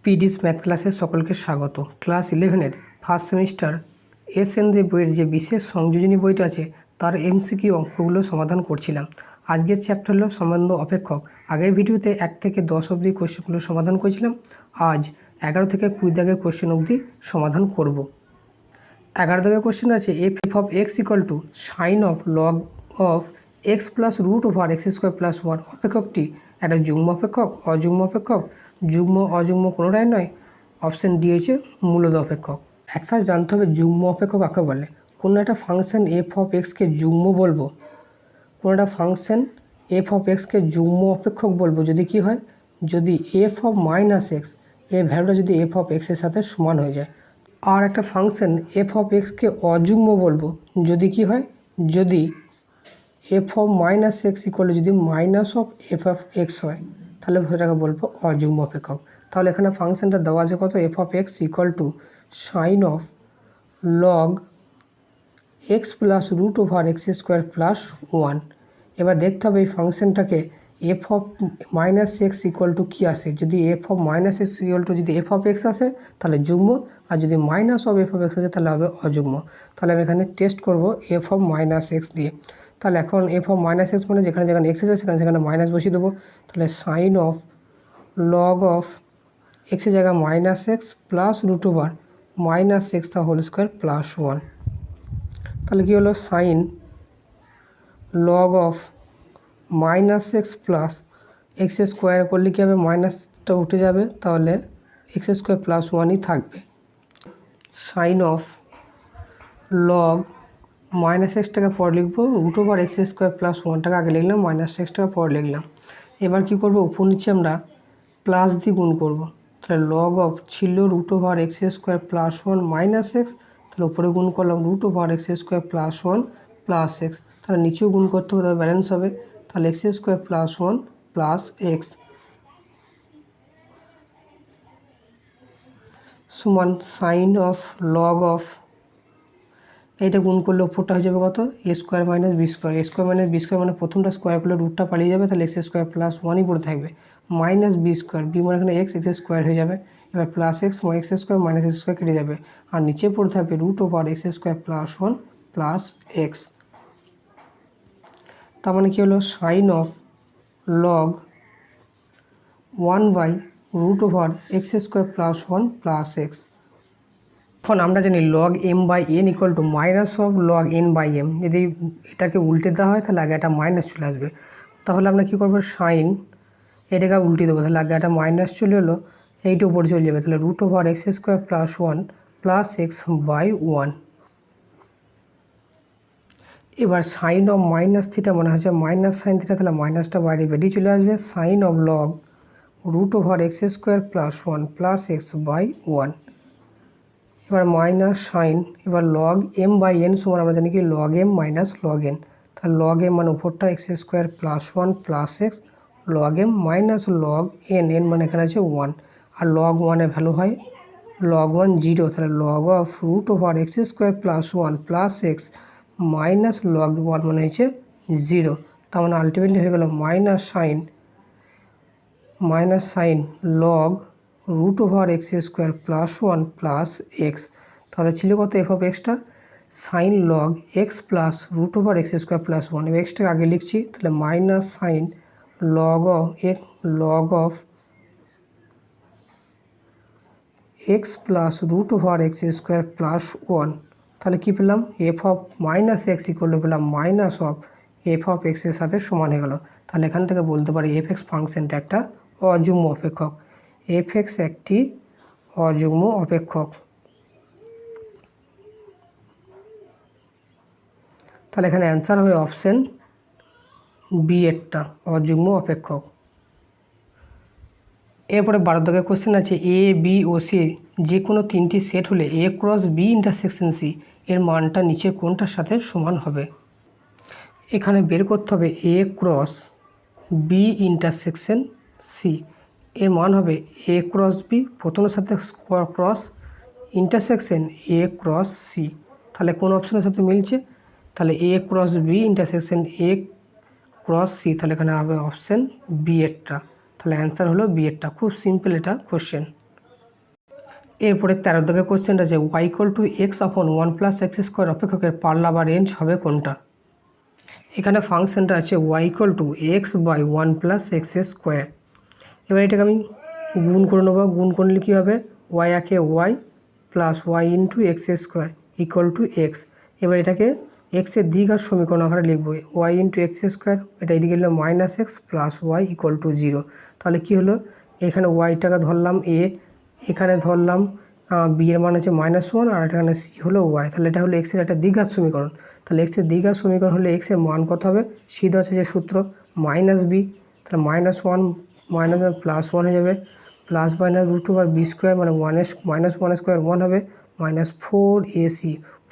পিডিস math ক্লাসে সকলকে স্বাগত। ক্লাস 11-এর ফার্স্ট সেমিস্টার এসএন দে বইয়ের যে বিশেষ সংযোজনী বইটা আছে তার এমসিকিউ অঙ্কগুলো সমাধান করছিলাম। আজকের চ্যাপ্টার হলো সম্বন্ধ অপেক্ষক। আগের ভিডিওতে 1 থেকে 10 অবধি কোশ্চেনগুলো সমাধান করেছিলাম। আজ 11 থেকে 20 দাগের কোশ্চেন অবধি সমাধান করব। 11 দাগের কোশ্চেন আছে f of x equal to sine of log of x plus root over x square plus 1 অপেক্ষকটি একটা যুগ্ম অপেক্ষক, অযুগ্ম অপেক্ষক, যুগ্ম অযুগ্ম কোনোটাই নয়। অপশান ডি হচ্ছে মূলদ অপেক্ষক। এক ফার্স্ট জানতে হবে যুগ্ম অপেক্ষক কাকে বলে। কোনো একটা ফাংশন এফ অফ এক্সকে যুগ্ম বলবো, কোনো একটা ফাংশন এফ অফ এক্সকে যুগ্ম অপেক্ষক বলবো যদি কি হয়, যদি এফ অফ মাইনাস এক্স এর ভ্যালুটা যদি এফ অফ এক্সের সাথে সমান হয়ে যায়। আর একটা ফাংশন এফ অফ এক্সকে অযুগ্ম বলবো যদি কি হয়, যদি F of minus x equal যদি minus of F of X হয়, তাহলে সেটাকে বলবো অযুগ্ম অপেক্ষক। তাহলে এখানে ফাংশনটা দেওয়া আছে কত, F of x equal to sine of log x plus root over x square plus 1। এবার দেখতে হবে এই ফাংশনটাকে F of minus x equal to কী আসে। যদি F of minus x equal to যদি এফ অফ এক্স আসে তাহলে যুগ্ম, আর যদি minus of F of X আসে তাহলে হবে অযুগ্ম। তাহলে আমি এখানে টেস্ট করব এফ অফ মাইনাস এক্স দিয়ে। তাহলে এখন এফ অফ মাইনাস এক্স মানে যেখানে যেখানে এক্স আছে সেখানে মাইনাস বসিয়ে দেবো। তাহলে সাইন অফ লগ অফ এক্সের জায়গায় minus x plus root over minus x তা হোল স্কোয়ার প্লাস 1। তাহলে কী হলো, sine log of minus x plus x square করলে কী হবে, মাইনাসটা উঠে যাবে, তাহলে এক্স স্কোয়ার প্লাস 1ই থাকবে। সাইন অফ লগ মাইনাস এক্সটাকে পর লিখবো, root over x square plus 1টাকে আগে লিখলাম, মাইনাস এক্সটাকে পর লিখলাম। এবার কী করবো, উপর নিচে আমরা প্লাস দিয়ে গুণ করবো। তাহলে লগ অফ ছিল root over x square plus 1 minus x, তাহলে উপরে গুণ করলাম root over x square plus 1 plus x, তাহলে নিচেও গুণ করতে হবে, তাহলে ব্যালেন্স হবে। তাহলে x square plus 1 plus x সমান সাইন অফ লগ অফ, এইটা গুণ করলে ওপরটা হয়ে যাবে কত, a square minus b square. A square minus b square মানে প্রথমটা স্কোয়ার করলে রুটটা পালিয়ে যাবে, তাহলে এক্স স্কোয়ার প্লাস 1ই পড়ে থাকবে, মাইনাস বি স্কোয়ার, বি মানে এখানে এক্স, এক্স স্কোয়ার হয়ে যাবে। এবার plus x x square minus x square কেটে যাবে, আর নিচে পড়ে থাকবে root over x square plus 1 plus x. তার মানে কী হলো, sine of log 1 by root over x square plus 1 plus x. এখন আমরা জানি log m by n equal to minus of log n by m. যদি এটাকে উল্টে দেওয়া হয় তাহলে আগে একটা মাইনাস চলে আসবে। তাহলে আমরা কী করবো, সাইন এটাকে উল্টে দেবো, তাহলে আগে একটা মাইনাস চলে এলো, এইটা উপরে চলে যাবে, তাহলে root over x square plus 1 plus x by 1। এবার সাইন অফ মাইনাস থিটা মনে হচ্ছে মাইনাস সাইন থিটা, তাহলে মাইনাসটা বাইরে বেরিয়ে চলে আসবে। Sine of log root over x square plus 1 plus x by 1। এবার মাইনাস সাইন, এবার লগ এম বাই এন সমান আমরা জানি কি log m minus log n. তাহলে লগ এম মানে উপরটা x square plus 1 plus x, log m minus log n, n মানে এখানে আছে 1, আর লগ 1-এর ভ্যালু হয় লগ 1 0। তাহলে log of root over x square plus 1 plus x minus log 1 মানে হচ্ছে 0। তার মানে আলটিমেটলি হয়ে গেল minus sine log root over x square plus 1 plus x. তাহলে ছিল কত এফ অফ এক্সটা, sine log x plus root over x square plus 1। এবার এক্সটাকে আগে লিখছি, তাহলে minus sine log of x plus root over x square plus 1। তাহলে কী পেলাম, f of minus x equal to পেলাম মাইনাস অফ এফ অফ এক্সের সাথে সমান হয়ে গেল। তাহলে এখান থেকে বলতে পারি এফ এক্স ফাংশনটা একটা অযুগ্ম অপেক্ষক। এফ এক্স একটি অযুগ্ম অপেক্ষক। তাহলে এখানে অ্যান্সার হবে অপশান বি এরটা, অযুগ্ম অপেক্ষক। এরপরে 12 দাগের কোশ্চেন আছে এ বি ও সি যে কোনো 3টি সেট হলে এ ক্রস বি ইন্টারসেকশন সি এর মানটা নিচে কোনটার সাথে সমান হবে। এখানে বের করতে হবে A cross B intersection C এর মান হবে এ ক্রস বি, প্রথমের সাথে cross, intersection A cross C. তাহলে কোন অপশনের সাথে মিলছে, তাহলে A cross B intersection A cross C, তাহলে এখানে হবে অপশান বি এরটা। তাহলে অ্যান্সার হলো বি এরটা। খুব সিম্পল এটা কোশ্চেন। এরপরে 13 দাগের কোশ্চেনটা আছে y = x/1 + x² অপেক্ষকের পাল্লা বা রেঞ্জ হবে কোনটা। এখানে ফাংশনটা আছে y = x/1 + x²। এবার এটাকে আমি গুণ করে নেব। গুণ করলে কী হবে, y একে y plus y × x² = x। এবার এটাকে এক্সের দ্বিঘাত সমীকরণ আকারে লিখব, y × x²। এটা এদিকে লিখলাম -x প্লাস y = 0। তাহলে কী হলো, এখানে ওয়াইটাকে ধরলাম a, এখানে ধরলাম b এর মান হচ্ছে -1 আর এখানে c হলো y। তাহলে এটা হলো এক্সের একটা দ্বিঘাত সমীকরণ। তাহলে এক্সের দ্বিঘাত সমীকরণ হলে এক্সের মান কত হবে, সিধা হচ্ছে যে সূত্র -b। তাহলে -1 প্লাস 1 হয়ে যাবে, প্লাস √b² মানে 1 1 হবে, -4ac।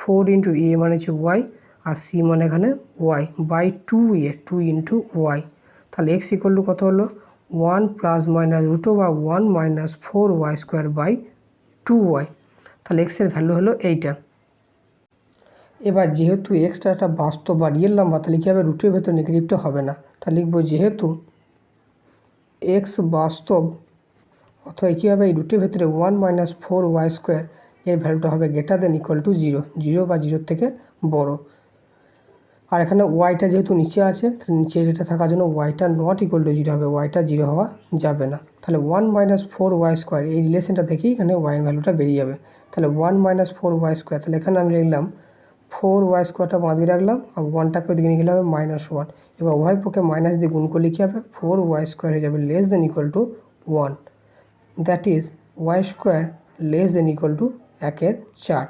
4 × a মানে হচ্ছে y আর c মানে এখানে y বাই 2a 2 × y। তাহলে x = কত হলো 1 ± √1 - 4y² বাই 2y। তাহলে এক্সের ভ্যালু হলো এইটা। এবার যেহেতু এক্সটা একটা বাস্তব বা রিয়েল নাম্বার, তাহলে কী হবে, রুটের ভেতর নেগেটিভটা হবে না। তাহলে লিখব যেহেতু এক্স বাস্তব, অথবা কী হবে, এই রুটের ভেতরে 1 - 4y² এর ভ্যালুটা হবে > 0 বা 0 থেকে বড়। আর এখানে ওয়াইটা যেহেতু নিচে আছে, তাহলে নিচে যেটা থাকার জন্য ওয়াইটা ≠ 0 হবে, ওয়াইটা 0 হওয়া যাবে না। তাহলে 1 - 4y² এই রিলেশনটা থেকেই এখানে ওয়াইয়ের ভ্যালুটা বেরিয়ে যাবে। তাহলে 1 - 4y², তাহলে এখানে আমি লিখলাম 4y² বাঁধিয়ে রাখলাম আর 1টাকে ওইদিকে নিয়ে গেলে হবে -1। এবার উভয় পক্ষে মাইনাস দিয়ে গুণ করলে কী হবে, 4y² হয়ে যাবে < 1। That is y² < 1/4।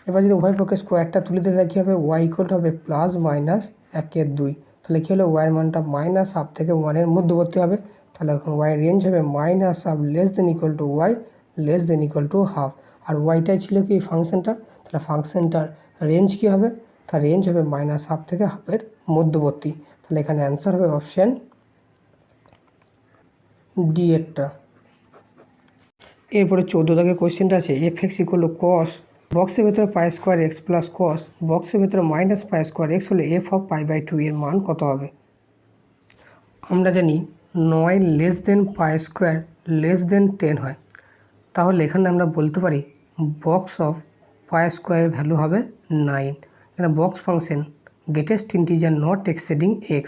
এবার যদি উভয় পক্ষে স্কোয়ারটা তুলে দিলে কী হবে, y হবে +-1/2। তাহলে কী হলো, ওয়াইয়ের মানটা -1/2 থেকে 1-এর মধ্যবর্তী হবে। তাহলে এখন ওয়াইয়ের রেঞ্জ হবে -1/2 y < 1/2। আর ওয়াইটাই ছিল কি ফাংশনটা, তাহলে ফাংশনটার রেঞ্জ কী হবে, তার রেঞ্জ হবে -1/2 থেকে 1/2-এর মধ্যবর্তী। তাহলে এখানে অ্যান্সার হবে অপশান ডি এরটা। এরপরে 14 দাগের কোয়েশ্চেনটা আছে f(x) = cos বক্সের ভেতরে π² x প্লাস cos বক্সের ভেতরে -π² x হলে f(π/2) এর মান কত হবে। আমরা জানি 9 < π² < 10 হয়। তাহলে এখানে আমরা বলতে পারি বক্স অফ π² এর ভ্যালু হবে 9। এখানে box function greatest integer not exceeding x,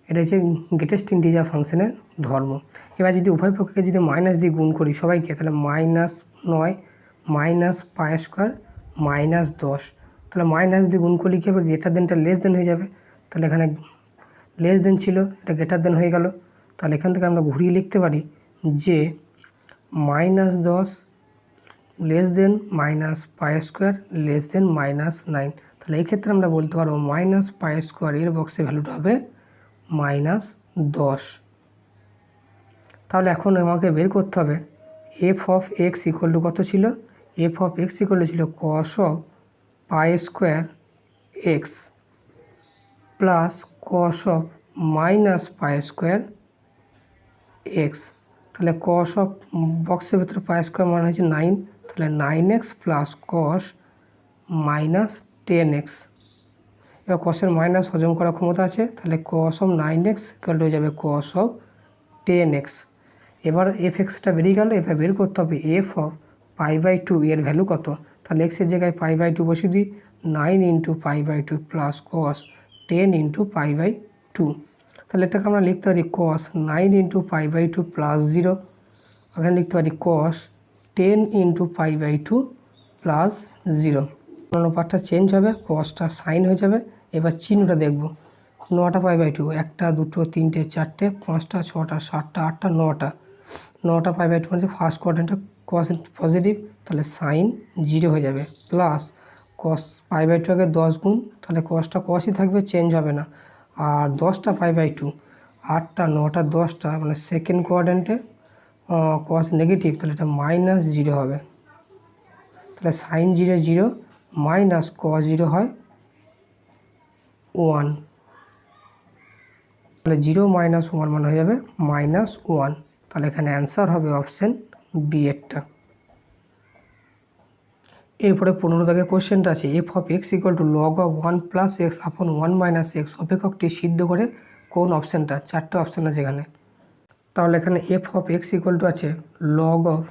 এটা হচ্ছে গ্রেটেস্ট ইন্টিজার ফাংশনের ধর্ম। এবার যদি উভয় পক্ষকে যদি মাইনাস দিয়ে গুণ করি সবাইকে, তাহলে -9 - π² -10। তাহলে মাইনাস দিয়ে গুণ করলে কী হবে, গ্রেটার দেনটা লেস দেন হয়ে যাবে। তাহলে এখানে লেস দেন ছিল, এটা গ্রেটার দেন হয়ে গেল। তাহলে এখান থেকে আমরা ঘুরিয়ে লিখতে পারি যে -10 -π² -9। তাহলে এই ক্ষেত্রে আমরা বলতে পারবো -π² এর বক্সের ভ্যালুটা হবে -10। তাহলে এখন আমাকে বের করতে হবে f(x) = কত ছিল, f(x) ছিল cos π² x plus cos -π² x। তাহলে cos বক্সের ভেতরে π² মানে হচ্ছে 9, তাহলে 9x প্লাস cos -10x। এবার cosের মাইনাস হজম করার ক্ষমতা আছে, তাহলে cos 9x হয়ে যাবে cos 10x। এবার f(x)টা বেরিয়ে গেল। এবার বের করতে হবে f(π/2) এর ভ্যালু কত। তাহলে x এর জায়গায় π/2 বসিয়ে দিই, 9 × π/2 প্লাস cos 10 × π/2। তাহলে এটাকে আমরা লিখতে পারি cos 9 × π/2 প্লাস 0। এখানে লিখতে পারি cos 10 × π/2 প্লাস 0। অন্য পার্টটা চেঞ্জ হবে, cosটা সাইন হয়ে যাবে। এবার চিহ্নটা দেখব, 9টা π/2, 1টা 2টো 3টে 4টে 5টা 6টা 7টা 8টা 9টা π/2 মানে ফার্স্ট কোয়াড্রেন্টটা cos পজিটিভ, তাহলে সাইন 0 হয়ে যাবে, প্লাস cos π/2 আগে 10 গুণ, তাহলে cosটা cosই থাকবে, চেঞ্জ হবে না। আর 10টা π/2, 8টা 9টা 10টা মানে সেকেন্ড কোয়াড্রেন্টে cos নেগেটিভ, তাহলে এটা -0 হবে। তাহলে সাইন 0 0 মাইনাস cos 0 হয় 1। তাহলে 0 - 1 মানে হয়ে যাবে -1। তাহলে এখানে অ্যান্সার হবে অপশান বি এরটা। এরপরে 15 দাগের কোশ্চেনটা আছে f(x) = log of 1 + x/1 - x অপেক্ষকটি সিদ্ধ করে কোন অপশানটা। 4টে অপশান আছে এখানে। তাহলে এখানে f(x) আছে log of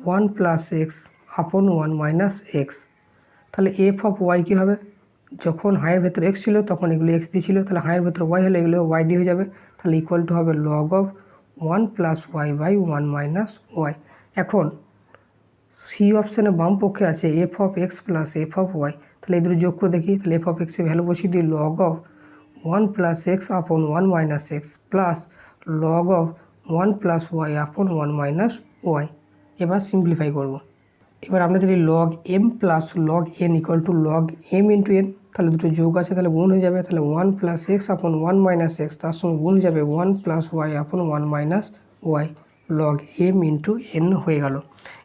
one plus x upon one minus x. তাহলে এফ অফ ওয়াই কী হবে, যখন হাইয়ের ভেতরে এক্স ছিল তখন এগুলো এক্স দিয়েছিল, তাহলে হাইয়ের ভেতরে ওয়াই হলে এগুলো ওয়াই দিয়ে হয়ে যাবে। তাহলে ইকুয়াল টু হবে log of one plus y by one minus y. এখন সি অপশানে বাম পক্ষে আছে f of x plus f of y. তাহলে এই দুটো যোগ করে দেখি, তাহলে এফ অফ এক্সের ভ্যালু বসিয়ে দিই log of one plus x upon one minus x plus log of one plus y upon one minus y. এবার সিম্পলিফাই করব। এবার আমরা যদি log m plus log n equal to log m into n, তাহলে দুটো যোগ আছে তাহলে গুণ হয়ে যাবে। তাহলে one plus x upon one minus x, তার সঙ্গে গুণ হয়ে যাবে one plus y upon one minus y, log m into N হয়ে গেল।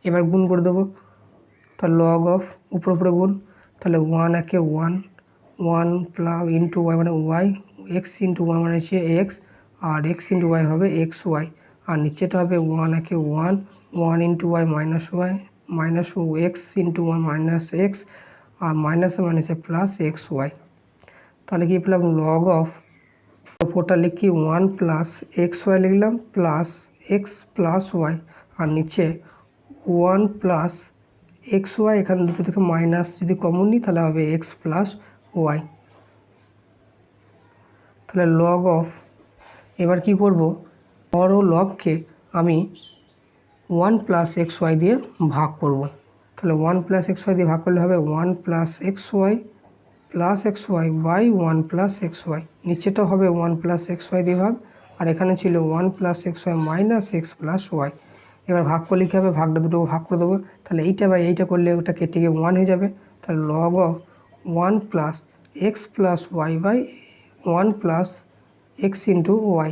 এবার গুণ করে দেবো, তাহলে লগ অফ উপরে গুণ, তাহলে ওয়ান একে one, one plus into Y মানে ওয়াই, এক্স ইন্টু ওয়াই মানে হচ্ছে এক্স, আর এক্স ইন্টু ওয়াই হবে এক্স ওয়াই, আর নিচেটা হবে ওয়ান একে one, one into Y minus Y, minus X into one minus X, আর মাইনাসে মাইনাসে প্লাস এক্স ওয়াই। তাহলে কি পেলাম লগ অফ ওপরটা লিখি ওয়ান প্লাস এক্স ওয়াই লিখলাম প্লাস এক্স প্লাস ওয়াই, আর নিচে ওয়ান প্লাস এক্স ওয়াই, এখানে দুটো থেকে মাইনাস যদি কমন নিই তাহলে হবে এক্স প্লাস ওয়াই। তাহলে লগ অফ, এবার কি করব, হর ও লগকে আমি ওয়ান প্লাস এক্স ওয়াই দিয়ে ভাগ করব। তাহলে ওয়ান প্লাস এক্স ওয়াই দিয়ে ভাগ করলে হবে one plus x Y plus x Y by one plus x Y, নিচেটা হবে ওয়ান প্লাস এক্স ওয়াই দিয়ে ভাগ, আর এখানে ছিল one plus x y minus x plus y. এবার ভাগ করলে কী হবে, ভাগটা দুটো ভাগ করে দেবো, তাহলে এইটা বাই এইটা করলে ওটা কেটে গিয়ে ওয়ান হয়ে যাবে। তাহলে log of one plus x plus y by one plus x into y.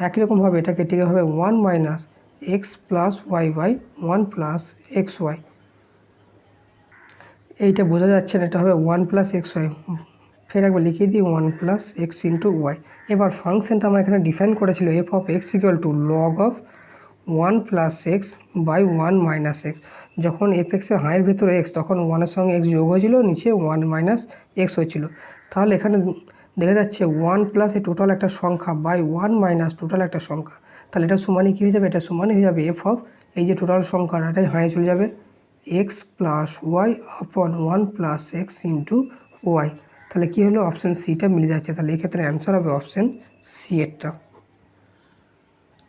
একই রকমভাবে এটা কেটে গিয়ে হবে one minus x plus y by one plus x y. এইটা বোঝা যাচ্ছে না, এটা হবে ওয়ান প্লাস এক্স ওয়াই, ফের একবার লিখিয়ে দিই one plus x into y. এবার ফাংশনটা আমরা এখানে ডিফাইন করেছিল f of x equal to log of one plus x by one minus x. যখন এফ এক্সের হাইয়ের ভেতরে এক্স, তখন ওয়ানের সঙ্গে এক্স যোগ হয়েছিল, নিচে ওয়ান মাইনাস এক্স হয়েছিল। তাহলে এখানে দেখা যাচ্ছে ওয়ান প্লাস এ টোটাল একটা সংখ্যা বাই ওয়ান মাইনাস টোটাল একটা সংখ্যা, তাহলে এটা সমানই কী হয়ে যাবে, এটা সমানই হয়ে যাবে এফ অফ এই যে টোটাল সংখ্যাটা এটাই হাইয়ে চলে যাবে x plus y upon one plus x into y. তাহলে কী হলো, অপশান সিটা মিলে যাচ্ছে, তাহলে এক্ষেত্রে অ্যান্সার হবে অপশান সি এরটা।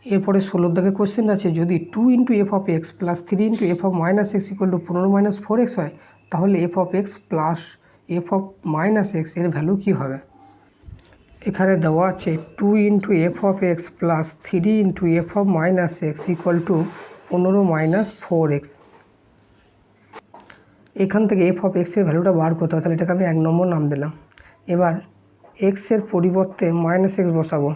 এরপরে 16 দাগে কোশ্চেন আছে, যদি 2 into F of x plus 3 into F of minus x equal two 15 minus 4x হয়, তাহলে f of x plus f of minus x এর ভ্যালু কী হবে। এখানে দেওয়া আছে 2 into F of x plus 3 into F of minus x equal two 15 minus 4x। এখান থেকে F of এক্সের ভ্যালুটা বার করতে হবে, তাহলে এটাকে আমি 1 নম্বর নাম দিলাম। এবার এক্সের পরিবর্তে মাইনাস এক্স বসাবো,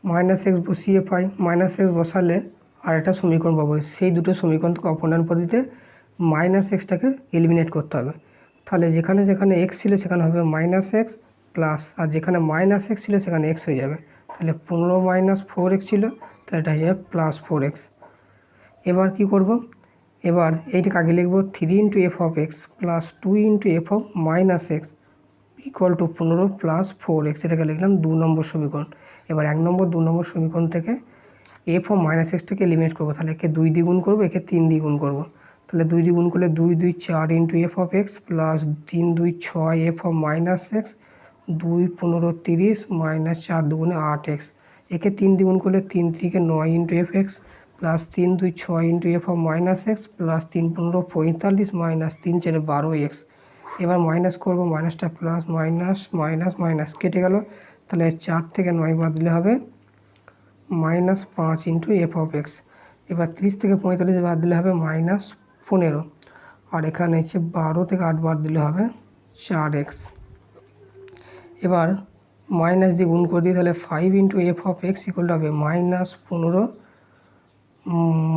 মাইনাস এক্স বসিয়ে পাই, মাইনাস এক্স বসালে আর একটা সমীকরণ পাবো, সেই দুটো সমীকরণ থেকে অপনয়ন পদ্ধতিতে মাইনাস এক্সটাকে এলিমিনেট করতে হবে। তাহলে যেখানে যেখানে এক্স ছিল সেখানে হবে মাইনাস এক্স প্লাস, আর যেখানে মাইনাস এক্স ছিল সেখানে এক্স হয়ে যাবে। তাহলে 15 মাইনাস 4x ছিল, তাহলে এটা হয়ে যাবে প্লাস 4x। এবার কি করব, এবার এইটাকে আগে লিখব 3 into F of x plus 2 into F of minus x equal two 15 plus 4x, এটাকে লিখলাম 2 নম্বর সমীকরণ। এবার 1 নম্বর 2 নম্বর সমীকরণ থেকে এফ অফ মাইনাস এক্সটাকে এলিমিনেট করবো, তাহলে একে 2 দিয়ে গুণ করবো, একে 3 দিয়ে গুণ করবো। তাহলে 2 দিয়ে গুণ করলে 2 2 4 into F of x plus 3 2 6 F of minus x, 2 15 30 minus 4 দুগুণে 8x। একে 3 দিয়ে গুণ করলে 3 থেকে 9 into F x plus 3 2 6 into F of minus x plus 3 15 45 minus 3 4 12x। এবার মাইনাস করবো, মাইনাসটা প্লাস মাইনাস মাইনাস মাইনাস কেটে গেল, তাহলে 4 থেকে 9 বাদ দিলে হবে minus 5 into F of x. এবার 30 থেকে 45 বাদ দিলে হবে মাইনাস 15, আর এখানে হচ্ছে 12 থেকে 8 বাদ দিলে হবে 4x। এবার মাইনাস দিয়ে গুণ করে দিই, তাহলে 5 into F of x equal হবে মাইনাস 15,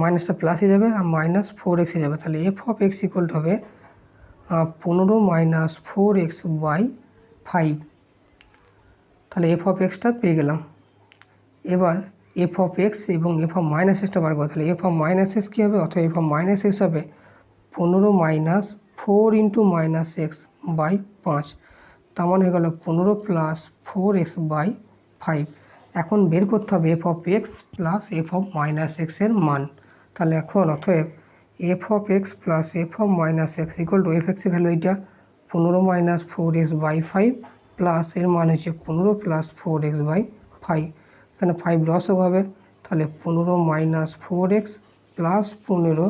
মাইনাসটা প্লাস হয়ে যাবে আর মাইনাস 4x হয়ে যাবে। তাহলে এফ অফ এক্স ইকুয়াল হবে 15 মাইনাস 4x বাই 5। তাহলে এফ অফ এক্সটা পেয়ে গেলাম। এবার এফ অফ এক্স এবং এফ অফ মাইনাস এক্সটা বার করো, তাহলে এফ অফ মাইনাস এক্স কী হবে, অর্থাৎ এফ অফ মাইনাস এক্স হবে 15 minus 4 into minus x by 5, তার মানে হয়ে গেল 15 প্লাস 4x বাই 5। এখন বের করতে হবে f of x plus f of minus এক্সের মান। তাহলে এখন অতএব F of x plus f of minus x equal to F এক্সের ভ্যালু এইটা 15-4x/5 প্লাস এর মান হচ্ছে 15 + 4x/5। এখানে 5 লসও হবে, তাহলে 15-4x plus 15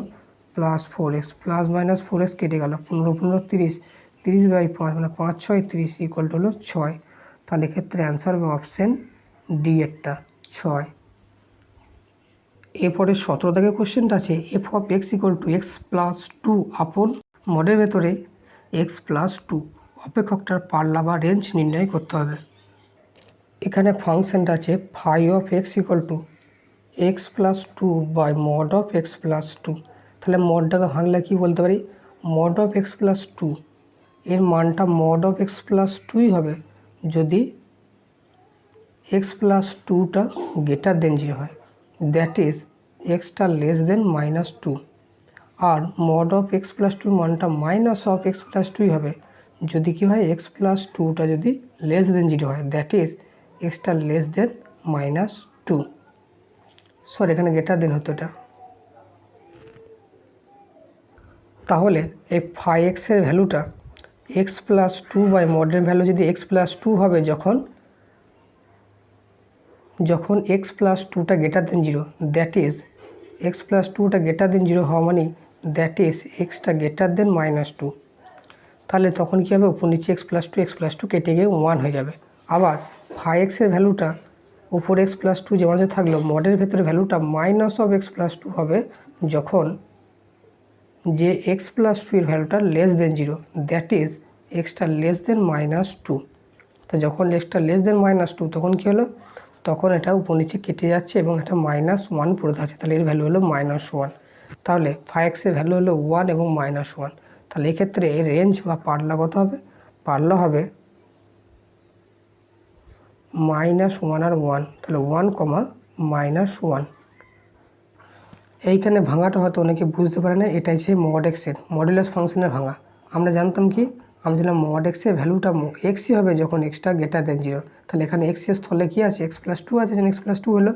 plus 4x plus minus 4x কেটে গেল, 15 30, 30/5 মানে 5 6 30 ইকুয়াল টু হলো 6। তাহলে এক্ষেত্রে অ্যান্সার হবে অপশান ডি একটা 6। এরপরে 17 থেকে কোশ্চেনটা আছে f of x equal to x plus 2 আপন মডের ভেতরে এক্স প্লাস 2 অপেক্ষকটার পাল্লা বা রেঞ্জ নির্ণয় করতে হবে। এখানে ফাংশনটা আছে phi of x equal to x plus 2 by mod of x plus 2। তাহলে মডটাকে ভাঙলে কী বলতে পারি, মড অফ এক্স প্লাস 2 এর মানটা মড অফ এক্স প্লাস 2ই হবে যদি এক্স প্লাস 2টা গ্রেটার দেন 0 হয়, দ্যাট ইজ এক্সটা লেস দেন -2। আর মড অফ এক্স প্লাস 2 মানটা মাইনাস অফ এক্স প্লাস 2ই হবে যদি কী হয় এক্স প্লাস 2টা যদি লেস দেন 0 হয়, দ্যাট ইজ এক্সটা লেস দেন -2। সরি, এখানে গ্রেটার দেন হতো এটা। তাহলে এই ফাই এক্সের ভ্যালুটা এক্স প্লাস 2 বাই মডের ভ্যালু যদি এক্স প্লাস 2 হবে যখন এক্স প্লাস 2টা greater than 0, that is x plus 2টা গ্রেটার দেন 0 হওয়া মানে that is extra greater than -2। তাহলে তখন কী হবে, উপর নিচে এক্স প্লাস 2 কেটে গিয়ে 1 হয়ে যাবে। আবার ফাই এক্সের ভ্যালুটা উপর এক্স প্লাস 2 যেমন থাকলেও মডের ভেতরে ভ্যালুটা মাইনাস অফ এক্স প্লাস 2 হবে যখন যে এক্স প্লাস 2 এর ভ্যালুটা লেস দেন 0, দ্যাট ইজ এক্সটা লেস দেন -2। তো যখন এক্সটা লেস দেন -2 তখন কী হলো, তখন এটা উপর নিচে কেটে যাচ্ছে এবং এটা -1 পড়ে থাকছে, তাহলে এর ভ্যালু হলো -1। তাহলে ফাই এক্সের ভ্যালু হলো 1 এবং -1। তাহলে এক্ষেত্রে এর রেঞ্জ বা পাল্লা কত হবে, পাল্লা হবে -1 আর 1, তাহলে 1, -1। এইখানে ভাঙাটা হয়তো অনেকে বুঝতে পারে না, এটাই হচ্ছে মড এক্সের মডুলাস ফাংশনের ভাঙা। আমরা জানতাম কি, আমরা জানলাম মড এক্সের ভ্যালুটা এক্সই হবে যখন এক্সটা গ্রেটার দেন 0। তাহলে এখানে এক্সের স্থলে কী আছে, এক্স প্লাস 2 আছে, যখন এক্স প্লাস 2 হলো।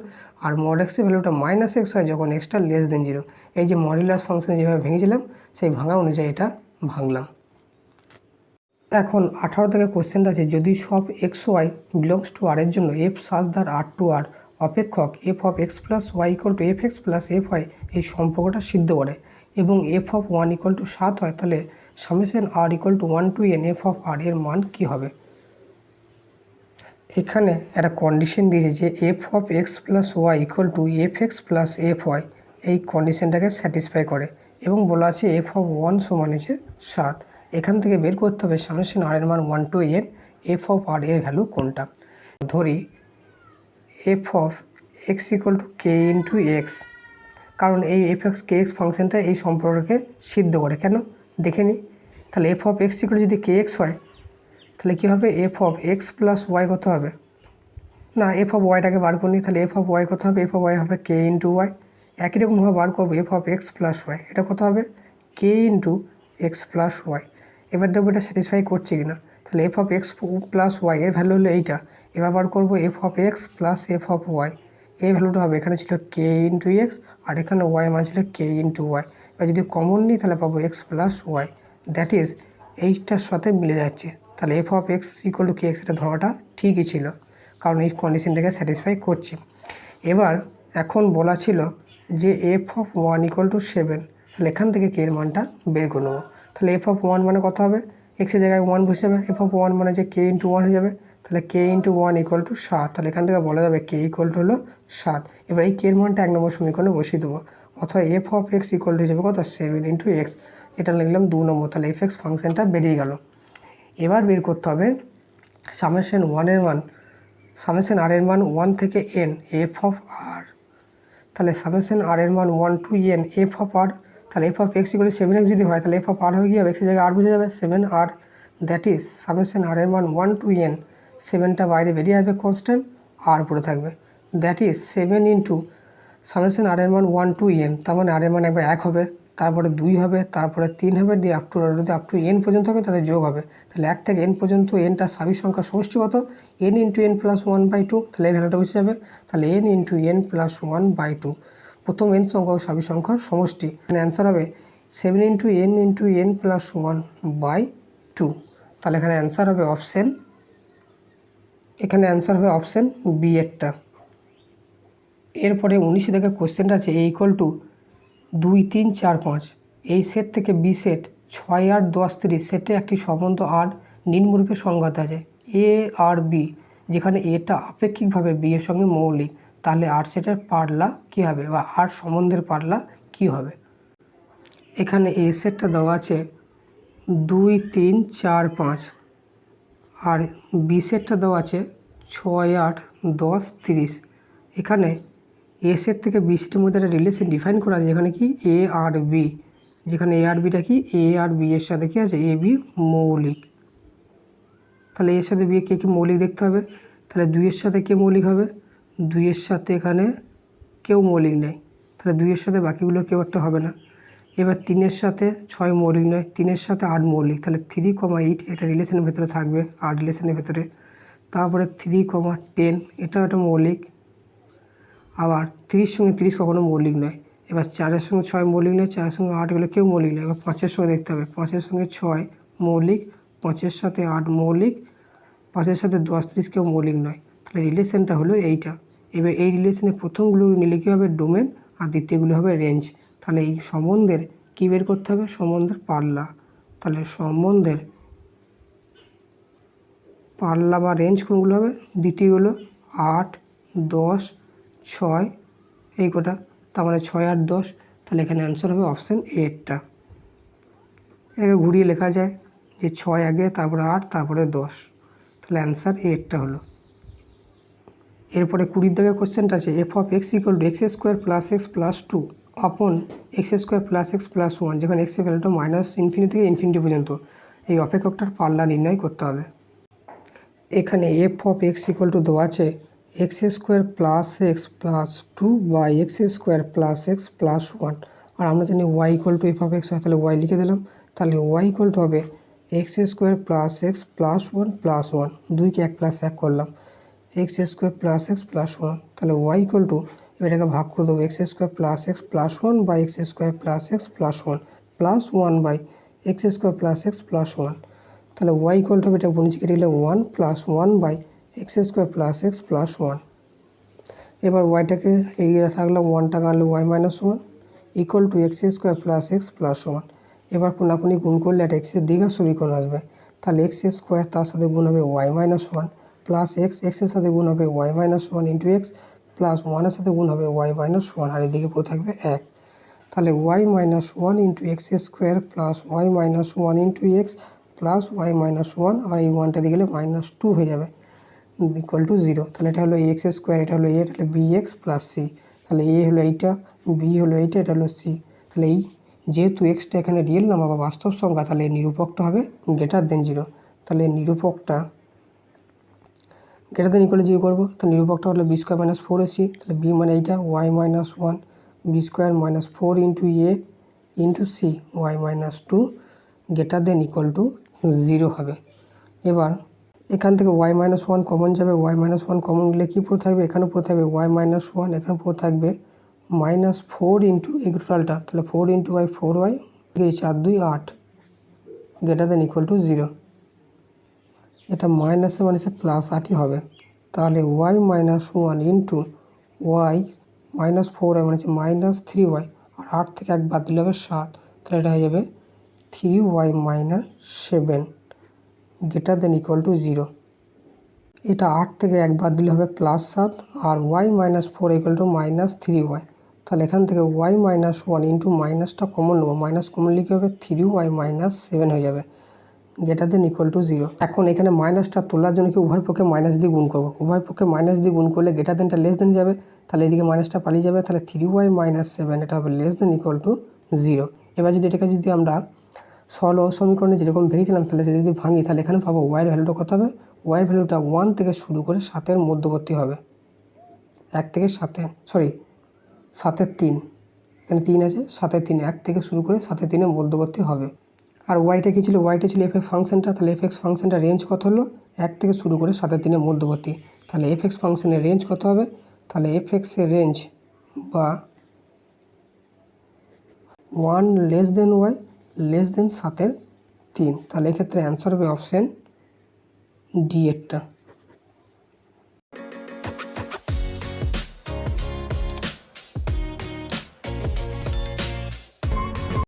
আর মড এক্সের ভ্যালুটা -x হয় যখন এক্সটা লেস দেন 0। এই যে মডুলাস ফাংশনে যেভাবে ভেঙেছিলাম সেই ভাঙা অনুযায়ী এটা ভাঙলাম। এখন 18 থেকে কোশ্চেনটা আছে যদি সব x y belongs to R এর জন্য f such that R to R অপেক্ষক f of x plus y equal to f x plus f y এই সম্পর্কটা সিদ্ধ করে এবং এফ অফ 1 ইকুয়াল টু 7 হয়, তাহলে summation r equal to 1 to n f of r এর মান কী হবে। এখানে একটা কন্ডিশন দিয়েছে যে f of x plus y equal to f x plus f y, এই কন্ডিশনটাকে স্যাটিসফাই করে এবং বলা আছে এফ অফ 1 সমান হচ্ছে 7। এখান থেকে বের করতে হবে সামেশন আর এর মান 1 to n f of r এর ভ্যালু কোনটা। ধরি F of x equal to K into x, কারণ এই এফ এক্স কে এক্স ফাংশনটা এই সম্পর্ককে সিদ্ধ করে। কেন দেখে নিই। তাহলে এফ অফ এক্স ইকুয়াল যদি কে এক্স হয় তাহলে কী হবে, f of x plus y কত হবে, না এফ অফ ওয়াইটাকে বার করি, তাহলে এফ অফ ওয়াই কত হবে, এফ অফ ওয়াই হবে কে ইন্টু ওয়াই। একই রকমভাবে বার করবো f of x plus y, এটা কত হবে k into x plus y. এবার দেখবো এটা স্যাটিসফাই করছে কি না। তাহলে f of x plus y এর ভ্যালু হলো এইটা। এবার বার করবো f of x plus f of y, এই ভ্যালুটা হবে এখানে ছিল কে ইন্টু এক্স আর এখানে ওয়াই মান ছিল কে ইন্টু ওয়াই। এবার যদি কমন নিই তাহলে পাবো x plus y, that is এইটার সাথে মিলে যাচ্ছে। তাহলে f of x equal to k x এটা ধরাটা ঠিকই ছিল, কারণ এই কন্ডিশনটাকে স্যাটিসফাই করছে। এবার এখন বলা ছিল যে এফ অফ 1 ইকুয়াল টু 7, তাহলে এখান থেকে কে এর মানটা বের করে নেবো। তাহলে এফ অফ 1 মানে কত হবে, এক্সের জায়গায় 1 বসে যাবে, এফ অফ 1 মানে যে কে ইন্টু 1 হয়ে যাবে, তাহলে কে ইন্টু 1 ইকুয়াল টু 7। তাহলে এখান থেকে বলা যাবে কে ইকুয়াল টু হলো 7। এবার এই কে এর মানটা 1 নম্বর সমীকরণে বসিয়ে দেবো, অথবা F of x equal two যাবে কত 7 ইন্টু এক্স, এটা লিখলাম 2 নম্বর। তাহলে এফ এক্স ফাংশনটা বেরিয়ে গেল। এবার বের করতে হবে সামেশন 1 এর মান, সামেশন আর এর মান 1 থেকে n এফ অফ আর। তাহলে সামেশন আর এর মান 1 to n এফ অফ আর, তাহলে f of x equal two 7x যদি হয় তাহলে এফ অফ আর হয়ে গিয়ে এক্সের জায়গায় আর বুঝে যাবে 7r, দ্যাট ইজ সামেশন আর এর মান 1 to n, 7টা বাইরে বেরিয়ে আসবে কনস্ট্যান্ট, আর পড়ে থাকবে, দ্যাট ইজ 7 ইন্টু সামেশন আর এর মান 1 to n, তার মানে আর এর মান একবার 1 হবে, তারপরে 2 হবে, তারপরে 3 হবে, দিয়ে আপ টু n পর্যন্ত হবে, তাদের যোগ হবে। তাহলে 1 থেকে n পর্যন্ত nটা স্বাভাবিক সংখ্যা সমষ্টি কত, n ইন্টু n প্লাস 1/2, তাহলে এই ভ্যালুটা বসে যাবে। তাহলে n ইন্টু n প্লাস 1/2 প্রথম n সংখ্যা ও সাবি সংখ্যার সমষ্টি। এখানে অ্যান্সার হবে 7 × n + 1/2। তাহলে এখানে অ্যান্সার হবে অপশান বি এরটা। এরপরে 19 থেকে কোশ্চেনটা আছে a = 2, 3, 4, 5। এই সেট থেকে বি সেট 6, 8, 10, 30 সেটে একটি সম্বন্ধ আর নিম্নরূপে সংজ্ঞাত আছে এ আর বি, যেখানে এটা আপেক্ষিকভাবে বি এর সঙ্গে মৌলিক। তাহলে আর সেটের পারলা কী হবে বা আর সম্বন্ধের পারলা কী হবে? এখানে এ সেটটা দেওয়া আছে 2, 3, 4, 5 আর বি সেটটা দেওয়া আছে 6, 8, 10, 30। এখানে এ সেট থেকে বি সেটের মধ্যে একটা রিলেশন ডিফাইন করা আছে যেখানে কি এ আর বি, যেখানে এ আর বিটা কি এ আর বি এর সাথে কী আছে এ বি মৌলিক। তাহলে এর সাথে বি কে কি মৌলিক দেখতে হবে। তাহলে 2 এর সাথে কে মৌলিক হবে? 2 এর সাথে এখানে কেউ মৌলিক নেই, তাহলে 2 এর সাথে বাকিগুলো কেউ একটা হবে না। এবার 3 এর সাথে 6 মৌলিক নয়, 3 এর সাথে 8 মৌলিক, তাহলে 3, 8 এটা রিলেশনের ভেতরে থাকবে 8 রিলেশনের ভেতরে। তারপরে 3, 10 এটাও একটা মৌলিক। আবার 30 সঙ্গে 30 কখনো মৌলিক নয়। এবার 4-এর সঙ্গে 6 মৌলিক নয়, 4-এর সঙ্গে 8 এগুলো কেউ মৌলিক নয়। এবার 5-এর সঙ্গে দেখতে হবে, 5-এর সঙ্গে 6 মৌলিক, 5-এর সাথে 8 মৌলিক, 5-এর সাথে 10, 30 কেউ মৌলিক নয়। তাহলে রিলেশনটা হলো এইটা। এবার এই রিলেশনের প্রথমগুলো নিলে কী হবে ডোমেন, আর দ্বিতীয়গুলো হবে রেঞ্জ। তাহলে এই সম্বন্ধের কী বের করতে হবে? সম্বন্ধের পাল্লা। তাহলে সম্বন্ধের পাল্লা বা রেঞ্জ কোনগুলো হবে? দ্বিতীয়গুলো 8, 10, 6 এই কটা, তার মানে 6, 8, 10। তাহলে এখানে অ্যান্সার হবে অপশান এরটা। এটাকে ঘুরিয়ে লেখা যায় যে 6 আগে, তারপরে 8, তারপরে 10। তাহলে অ্যান্সার এরটা হলো। এরপরে 20 দাগের কোশ্চেনটা আছে f(x) = x² + x + 2 upon x² + x + 1, যেখানে x এর ভ্যালুটা -∞ থেকে ∞ পর্যন্ত। এই অপেক্ষকটার পাল্লা নির্ণয় করতে হবে। এখানে f(x) দেওয়া আছে x² + x + 2/x² + x + 1। আর আমরা জানি y = f(x) হয়, তাহলে y লিখে দিলাম। তাহলে y হবে x² + x + 1 + 1, 2কে 1 + 1 করলাম, x² + x + 1। তাহলে y এটাকে ভাগ করে দেবো x² + x + 1/x² + x + 1 + 1/x² + x + 1। তাহলে y হবে, এটা নিচে কেটে গেলে 1 + 1/x² + x + 1। এবার ওয়াইটাকে এগিয়ে থাকলাম, 1টা কাটলে y - 1 = x² + x + 1। এবার কোনাকুনি গুণ করলে একটা এক্সের দ্বিঘাত সমীকরণ আসবে। তাহলে x² তার সাথে গুণ হবে y - 1 প্লাস x, এর সাথে গুণ হবে y - 1 × x প্লাস 1 এর সাথে গুণ হবে y - 1, আর এদিকে পড়ে থাকবে 1। তাহলে y - 1 × x² plus y - 1 × x plus y - 1, আবার এই 1টা দিয়ে গেলে -2 হয়ে যাবে = 0। তাহলে এটা হলো x², এটা হলো a, তাহলে bx + c। তাহলে a হলো এইটা, b হলো এইটা, এটা হলো c। তাহলে এই যেহেতু এক্সটা এখানে রিয়েল নাম্বার বা বাস্তব সংখ্যা, তাহলে নিরূপকটা হবে > 0। তাহলে নিরূপকটা > 0 করবো। তো নিরূপকটা হলো b² - 4ac। তাহলে b মানে এইটা y - 1 b² - 4 × a × c y - 2 > 0 হবে। এবার এখান থেকে y - 1 কমন যাবে, y - 1 কমন গেলে কী পড়ে থাকবে? এখানেও পড়ে থাকবে y - 1, এখানে পড়ে থাকবে -4 × এই টোটালটা, তাহলে 4 × y 4y, 4 × 2 = 8 > 0। এটা মাইনাসে মানে প্লাস 8ই হবে। তাহলে y - 1 × y - 4y মানে -3y, আর 8 থেকে 1 বাদ দিলে হবে 7। তাহলে এটা হয়ে যাবে 3y - 7 > 0। এটা 8 থেকে 1 বাদ দিলে হবে +7, আর y - 4 = -3y। তাহলে এখান থেকে y - 1 ইন্টু মাইনাসটা কমন নেবো, মাইনাস কমন লিখে হবে 3y - 7 হয়ে যাবে > 0। এখন এখানে মাইনাসটা তোলার জন্য কি উভয় পক্ষে মাইনাস দিয়ে গুণ করবো। উভয় পক্ষে মাইনাস দিয়ে গুণ করলে টা লেস দেন যাবে, তাহলে এদিকে মাইনাসটা পালিয়ে যাবে। তাহলে 3y - 7 এটা হবে <= 0। এবার যদি এটাকে যদি আমরা সরল সমীকরণে যেরকম ভেঙেছিলাম, তাহলে সেটা যদি ভাঙি, তাহলে এখানে পাবো y এর ভ্যালুটা কত হবে? y এর ভ্যালুটা 1 থেকে শুরু করে 7-এর মধ্যবর্তী হবে। 1 থেকে 7-এর 3, এখানে 3 আছে, 7-এর 3, 1 থেকে শুরু করে 7-এর 3-এর মধ্যবর্তী হবে। আর ওয়াইটা কী ছিল? ওয়াইটা ছিল f(x) ফাংশনটা। তাহলে f(x) ফাংশনটার রেঞ্জ কত হলো? 1 থেকে শুরু করে 7-এর 3-এর মধ্যবর্তী। তাহলে f(x) ফাংশনের রেঞ্জ কত হবে? তাহলে f(x) এর রেঞ্জ বা one less than y less than 7-এর 3। তাহলে এক্ষেত্রে অ্যান্সার হবে অপশান ডি এরটা।